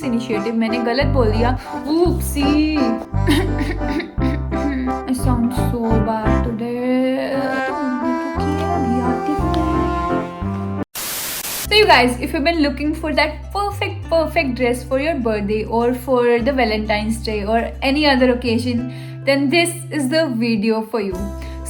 Initiative मैंने गलत बोल दिया। Oopsie. I sound so bad today. So you guys, if you've been looking for that perfect dress for your birthday or for the Valentine's Day or any other occasion, then this is the video for you.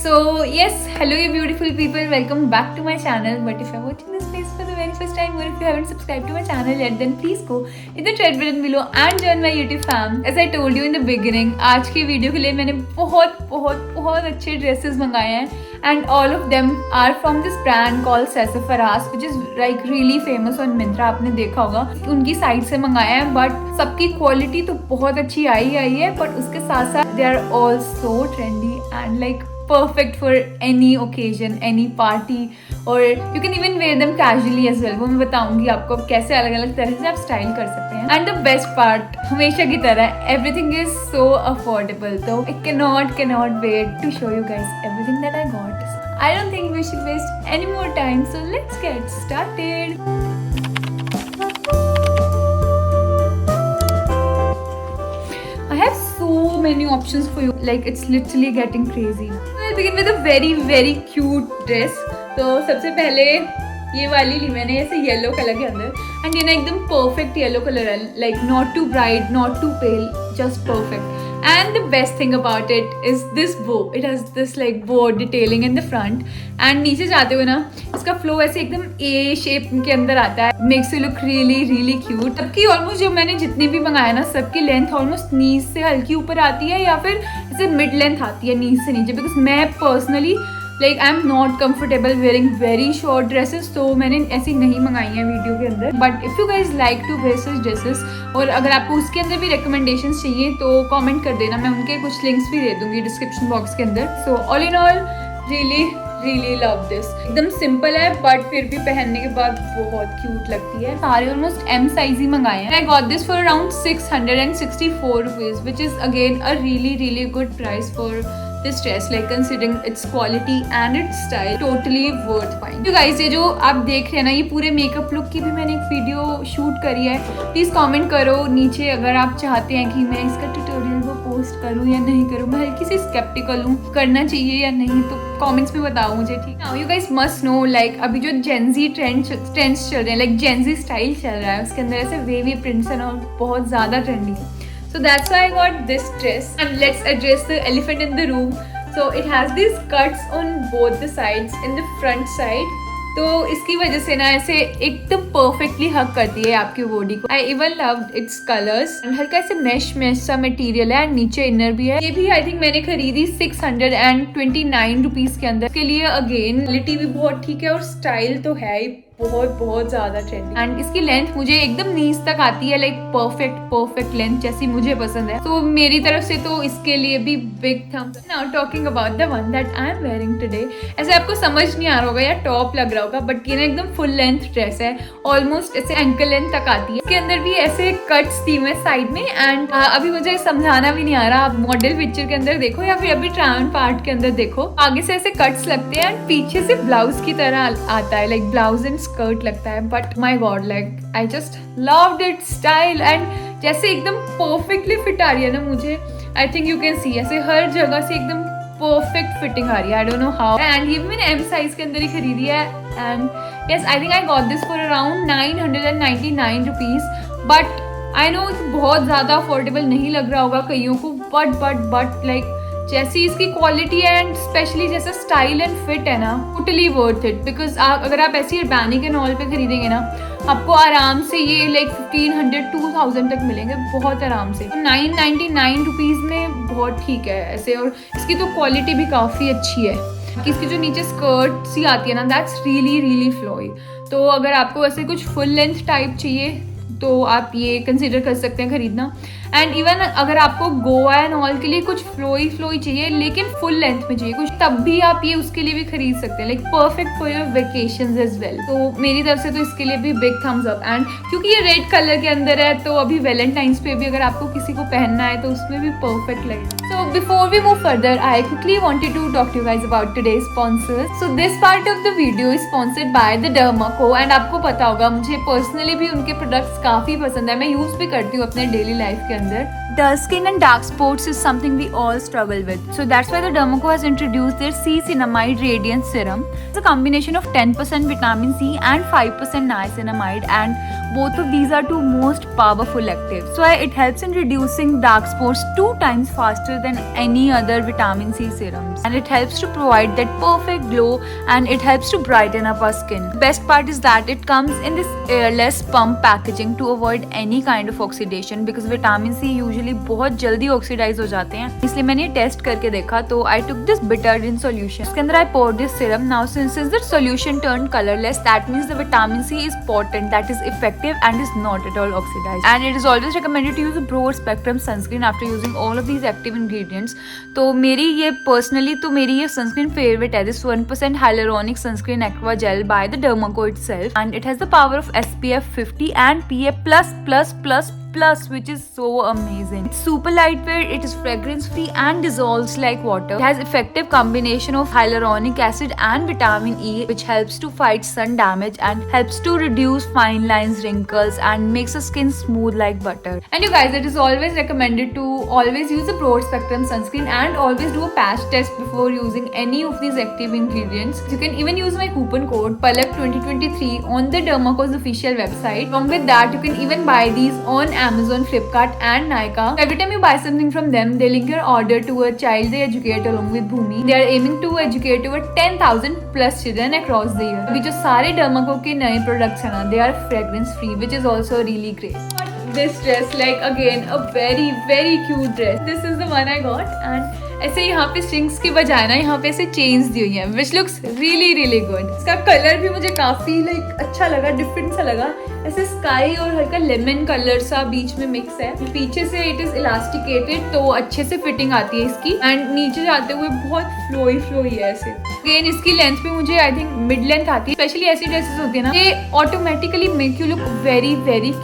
So yes, hello you beautiful people, welcome back to my channel. But if you're watching this place for the very first time or if you haven't subscribed to my channel yet, then please go hit the red button below and join my YouTube fam. As I told you in the beginning, आज की video के लिए मैंने बहुत अच्छे dresses मंगाए हैं and all of them are from this brand called Sassafras, which is like really famous on Myntra. आपने देखा होगा, उनकी साइट से मंगाया है, बट सबकी क्वालिटी तो बहुत अच्छी आई है, बट उसके साथ साथ they are all so trendy and like perfect for any occasion, any party, or you can even wear them casually as well. वो मैं बताऊंगी आपको कैसे अलग अलग तरह से आप स्टाइल कर सकते हैं. And the best part, हमेशा की तरह everything is so affordable. So I cannot wait to show you guys everything that I got. I don't think we should waste any more time, so let's get started. I have so many options for you, like it's literally getting crazy. I'll begin with a very cute dress. तो सबसे पहले ये वाली ली मैंने ऐसे yellow colour के अंदर, and ये ना एकदम परफेक्ट येलो कलर है, like not too bright not too pale, just perfect. And the best thing about it is this bow. It has this like bow detailing in the front, and नीचे जाते हुए ना इसका flow ऐसे एकदम A shape के अंदर आता है. Makes you look really cute. सबकी ऑलमोस्ट जो मैंने जितनी भी मंगाया ना, सबकी लेंथ ऑलमोस्ट नीज से हल्की ऊपर आती है या फिर ऐसे मिड लेंथ आती है नीज से नीचे, बिकॉज मैं personally like I am not comfortable wearing very short dresses, तो मैंने ऐसी नहीं मंगाई हैं वीडियो के अंदर. But if you guys like to wear such dresses, और अगर आपको उसके अंदर भी रिकमेंडेशंस चाहिए तो कमेंट कर देना, मैं उनके कुछ लिंक्स भी दे दूंगी डिस्क्रिप्शन बॉक्स के अंदर. So all in all really love this. एकदम सिंपल है बट फिर भी पहनने के बाद बहुत क्यूट लगती है. सारे ऑलमोस्ट एम साइज ही मंगाए हैं. I got this for around 664 rupees, which is again a really good price for this dress, like considering its quality and its style, totally worth buying. You guys, ये जो आप देख रहे हैं ना, ये पूरे मेकअप लुक की भी मैंने एक वीडियो शूट करी है. प्लीज कमेंट करो नीचे अगर आप चाहते हैं कि मैं इसका ट्यूटोरियल वो पोस्ट करूँ या नहीं करूँ. मैं हल्की सी स्केप्टिकल हूँ, करना चाहिए या नहीं, तो कमेंट्स में बताओ मुझे, ठीक है. You guys must know, like अभी जो जेंजी ट्रेंड्स चल रहे हैं, लाइक जेंजी स्टाइल चल रहा है, उसके अंदर ऐसे वेवी प्रिंट्स हैं और बहुत ज़्यादा ट्रेंडी है. So that's why I got this dress, and let's address the elephant in the room. So it has these cuts on both the sides, in the front side. तो इसकी वजह से ना ऐसे एकदम परफेक्टली हक करती है आपकी बॉडी को. I even loved it's colours, हल्का ऐसे मैश सा मटेरियल है, नीचे इनर भी है. ये भी आई थिंक मैंने खरीदी 629 रुपीज के अंदर. इसके लिए अगेन क्वालिटी भी बहुत ठीक है और स्टाइल तो है ही बहुत ज़्यादा ट्रेंडी. एंड इसकी लेंथ मुझे एकदम नीज तक आती है, लाइक परफेक्ट लेंथ जैसी मुझे पसंद है. तो मेरी तरफ से तो इसके लिए भी big thumbs. Now talking about the one that I am wearing today. ऐसे आपको समझ नहीं आ रहा होगा या टॉप लग रहा होगा, बट ये ना एकदम फुल लेंथ ड्रेस है, ऑलमोस्ट ऐसे एंकल लेंथ तक आती है. इसके अंदर भी ऐसे कट्स दी हुए साइड में, एंड अभी मुझे समझाना भी नहीं आ रहा, आप मॉडल पिक्चर के अंदर देखो या फिर अभी ट्रायल पार्ट के अंदर देखो, आगे से ऐसे कट्स लगते हैं एंड पीछे से ब्लाउज की तरह आता है, लाइक ब्लाउज एंड स्कर्ट लगता है. But my God, like I just loved it style, and जैसे एकदम परफेक्टली फिट आ रही है ना मुझे. I think you can see ऐसे हर जगह से एकदम परफेक्ट फिटिंग आ रही है. I don't know how. And ये भी मैंने एम साइज के अंदर ही खरीदी है. And yes, I think I got this for around 999 rupees. But I know बहुत ज़्यादा अफोर्डेबल नहीं लग रहा होगा कईयों को, बट लाइक जैसी इसकी क्वालिटी है एंड स्पेशली जैसा स्टाइल एंड फिट है ना, टोटली वर्थ इट. बिकॉज अगर आप ऐसी अर्बैनिक एंड ऑल पे खरीदेंगे ना, आपको आराम से ये लाइक 1500-2000 तक मिलेंगे बहुत आराम से. 999 रुपीज़ में बहुत ठीक है ऐसे. और इसकी तो क्वालिटी भी काफ़ी अच्छी है. इसकी जो नीचे स्कर्ट सी आती है ना, दैट्स रियली फ्लोई. तो अगर आपको ऐसे कुछ फुल लेंथ टाइप चाहिए तो आप ये कंसिडर कर सकते हैं खरीदना. एंड इवन अगर आपको गोवा एंड ऑल के लिए कुछ फ्लोई चाहिए लेकिन फुल लेंथ में चाहिए कुछ, तब भी आप ये उसके लिए भी खरीद सकते हैं, like perfect for your vacations as well. तो मेरी तरफ से तो इसके लिए भी बिग थम्स अप. एंड क्योंकि ये रेड कलर के अंदर है, तो अभी वैलेंटाइंस पे भी अगर आपको किसी को पहनना है तो उसमें भी परफेक्ट लगेगा. So before we move further, I quickly wanted to talk to you guys about today's sponsors. So this part of the video is sponsored by the Derma Co. And आपको पता होगा मुझे पर्सनली भी उनके products काफी पसंद है, मैं यूज भी करती हूँ अपने डेली लाइफ के अंदर। Dull skin and dark spots is something we all struggle with. So that's why the Dermaco has introduced their C-Cinamide Radiance Serum. It's a combination of 10% vitamin C and 5% niacinamide, and both of these are two most powerful actives. So it helps in reducing dark spots 2 times faster than any other vitamin C serums. And it helps to provide that perfect glow, and it helps to brighten up our skin. The best part is that it comes in this airless pump packaging to avoid any kind of oxidation, because vitamin C usually बहुत जल्दी oxidise हो जाते हैं, इसलिए मैंने test करके देखा। तो आई टुक दिस बिटरडीन सॉल्यूशन, इसके अंदर आई poured this serum. Now since the solution turned colorless, that means the vitamin C is potent, that is effective and is not at all oxidized. And it is always recommended to use a broad spectrum sunscreen after using all of these active ingredients. तो मेरी ये personally तो मेरी ये sunscreen favourite है, this 1% hyaluronic sunscreen aqua gel by the Dermaco itself, and it has the power of SPF 50 and PA+++++, which is so amazing. It's super lightweight, it is fragrance free and dissolves like water. It has effective combination of hyaluronic acid and vitamin E, which helps to fight sun damage and helps to reduce fine lines, wrinkles, and makes the skin smooth like butter. And you guys, it is always recommended to always use a broad spectrum sunscreen and always do a patch test before using any of these active ingredients. You can even use my coupon code PALAK2023 on the Dermaco's official website. Along with that, you can even buy these on Amazon, Flipkart and Nykaa. Every time you buy something from them, they link your order to a child they educate along with Bhumi. They are aiming to educate over 10,000 plus children across the year. अभी जो सारे Dermaco के नए products हैं ना, they are fragrance free, which is also really great. This dress, like again a very cute dress. This is the one I got, and ऐसे यहाँ पे स्ट्रिंग्स की बजाय ना यहाँ पे ऐसे चेन्स दी हुई हैं, विच लुक्स रियली गुड। इसका कलर भी मुझे काफी अच्छा लगा, डिफरेंट सा लगा, ऐसे स्काई और हल्का लेमन कलर सा बीच में मिक्स है। पीछे से इट इज इलास्टिकेटेड, तो अच्छे से फिटिंग आती है इसकी, एंड नीचे जाते हुए बहुत फ्लोई है ऐसे। अगेन इसकी लेंथ भी मुझे आई थिंक मिड लेंथ आती है, स्पेशली ऐसी ड्रेसेस होती है ना, ये automatically make you look very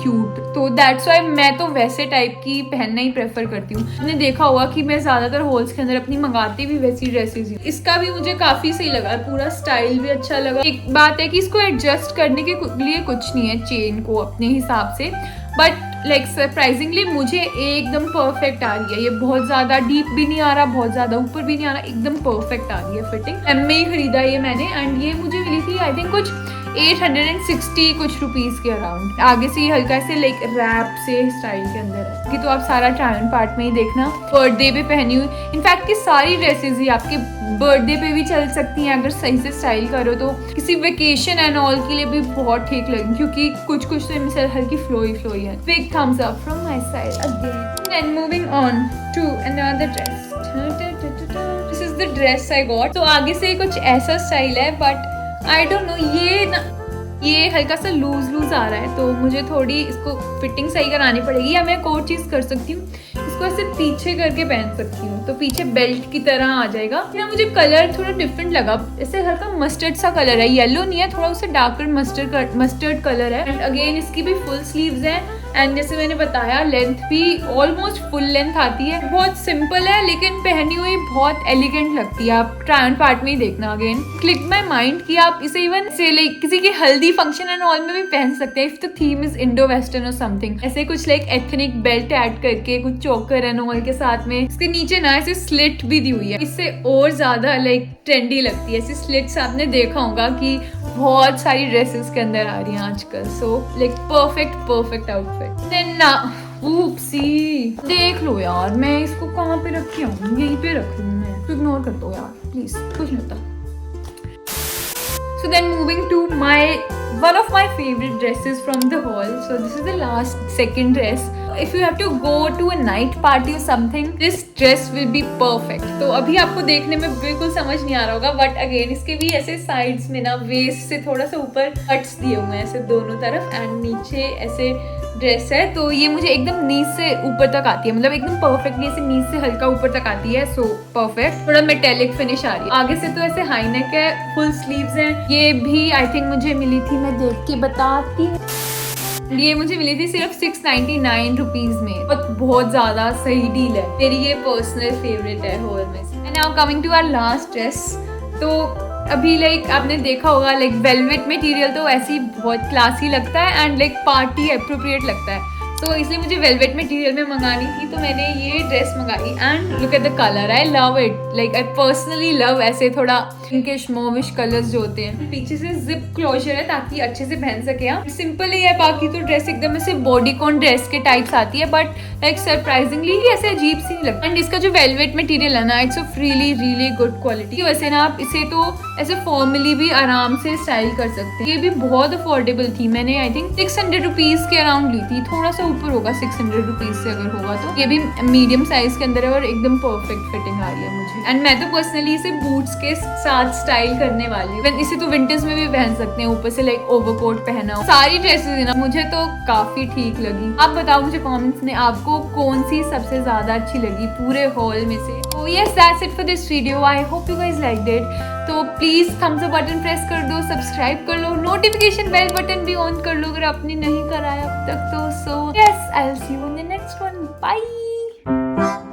cute. तो दैट्स व्हाई मैं तो वैसे टाइप की पहनना ही प्रेफर करती हूँ। मैंने देखा होगा कि मैं ज्यादातर हॉल्स के अंदर अपनी मंगाती भी वैसी ड्रेसेस ही। इसका भी मुझे काफी सही लगा, पूरा स्टाइल भी अच्छा लगा। एक बात है कि इसको एडजस्ट करने के लिए कुछ नहीं है चेन को अपने हिसाब से, बट सरप्राइजिंगली मुझे एकदम परफेक्ट आ रही है। ये बहुत ज्यादा डीप भी नहीं आ रहा, बहुत ज्यादा ऊपर भी नहीं आ रहा, एकदम परफेक्ट आ रही है फिटिंग। एम में ही खरीदा ये मैंने, एंड ये मुझे मिली थी आई थिंक कुछ 860 कुछ रुपीज के अराउंड। आगे से हल्का से रैप से स्टाइल के अंदर है कि, तो आप सारा ट्रायल पार्ट में ही देखना। बर्थडे पे पहनी हुई, इनफैक्ट की सारी ड्रेसेस ही आपके बर्थडे पे भी चल सकती हैं अगर सही से स्टाइल करो तो। किसी वेकेशन एंड ऑल के लिए भी बहुत ठीक लगेगी, क्योंकि कुछ तो इनमें हल्की फ्लोई है। Big thumbs up from my side again. And moving on to another dress, this is the dress I got. तो आगे से कुछ ऐसा स्टाइल है, बट आई डोंट नो, ये हल्का सा लूज आ रहा है, तो मुझे थोड़ी इसको फिटिंग सही करानी पड़ेगी, या मैं एक और चीज कर सकती हूँ, इसको ऐसे पीछे करके पहन सकती हूँ, तो पीछे बेल्ट की तरह आ जाएगा। या मुझे कलर थोड़ा डिफरेंट लगा, ऐसे हल्का मस्टर्ड सा कलर है, येलो नहीं है, थोड़ा उससे डार्कर मस्टर्ड कलर है। एंड अगेन इसकी भी फुल स्लीव्स हैं, एंड जैसे मैंने बताया लेंथ भी ऑलमोस्ट फुल लेंथ आती है। बहुत सिंपल है, लेकिन पहनी हुई बहुत एलिगेंट लगती है। आप ट्रायल पार्ट में ही देखना। अगेन क्लिक माई माइंड कि आप इसे इवन से किसी के हल्दी फंक्शन एंड ऑल में भी पहन सकते हैं, if the theme is Indo western और समथिंग। ऐसे कुछ एथनिक बेल्ट ऐड करके, कुछ चोकर एंड ऑल के साथ में। इसके नीचे ना ऐसे स्लिट भी दी हुई है, इससे और ज्यादा ट्रेंडी लगती है। ऐसी स्लिट्स आपने देखा होगा कि बहुत सारी ड्रेसेस के अंदर आ रही हैं आजकल। So perfect outfit. देन ऊप्सी, देख लो यार, मैं इसको कहाँ पे रखी हूँ, यहीं पे रख लूँ मैं, तो इग्नोर कर दो यार प्लीज, कुछ नहीं होता। So then moving to one of my favorite dresses from the haul. So this is the second dress. If you have to go to a night party or something, this dress will be perfect. तो अभी आपको देखने में बिल्कुल समझ नहीं आ रहा होगा, बट अगेन इसके भी ऐसे साइड्स में ना वेस्ट से थोड़ा सा ऊपर कट्स दिए हुए हैं ऐसे दोनों तरफ, एंड नीचे ऐसे ड्रेस है। तो ये मुझे एकदम नीज से ऊपर तक आती है, मतलब एकदम परफेक्टली ऐसे नीज से हल्का ऊपर तक आती है। सो परफेक्ट, थोड़ा मेटेलिक फिनिश आ रही है। आगे से तो ऐसे हाई नेक है, फुल स्लीव्स हैं। ये भी आई थिंक मुझे मिली थी, मैं देख के बताती हूँ, ये मुझे मिली थी सिर्फ 699 रुपीज में। बहुत ज्यादा सही डील है, मेरी ये पर्सनल फेवरेट है होल में। And now coming to our last dress. तो अभी लाइक आपने देखा होगा लाइक वेलवेट मटेरियल तो ऐसे ही बहुत क्लासी लगता है एंड लाइक पार्टी अप्रोप्रिएट लगता है, तो इसलिए मुझे वेलवेट मटेरियल में मंगानी थी, तो मैंने ये ड्रेस मंगाई and look at the colour, I love it, like I personally love ऐसे थोड़ा पिंकिश मोविश कलर्स जो होते हैं। पीछे से जिप क्लोजर है ताकि अच्छे से पहन सके आप। सिंपल ही है, बाकी तो ड्रेस एकदम ऐसे बॉडीकॉन ड्रेस के टाइप्स आती है, बट लाइक सरप्राइजिंगली ऐसे अजीब सी नहीं लगता। एंड इसका जो वेलवेट मटेरियल है ना, it's of really really good quality. वैसे ना आप इसे तो ऐसे फॉर्मली भी आराम से स्टाइल कर सकते हैं। ये भी बहुत अफोर्डेबल थी, मैंने आई थिंक 600 रुपीज के अराउंड ली थी, थोड़ा सा ऊपर होगा 600 रुपीज से अगर होगा तो। ये भी मीडियम साइज के अंदर है और एकदम परफेक्ट फिटिंग आ रही है मुझे। एंड मैं तो पर्सनली इसे बूट्स के साथ स्टाइल करने वाली हूँ। इसे तो विंटर्स में भी पहन सकते हैं, ऊपर से लाइक ओवरकोट पहना हो। सारी ड्रेसेस है ना मुझे तो काफी ठीक लगी। आप बताओ मुझे कमेंट्स में आपको कौन सी सबसे ज्यादा अच्छी लगी पूरे हॉल में से। तो yes that's it for this video, I hope you guys liked it. तो please thumbs up button press कर दो, सब्सक्राइब कर लो, नोटिफिकेशन बेल बटन भी ऑन कर लो अगर आपने नहीं कराया अब तक तो। So yes I will see you in the next one, bye.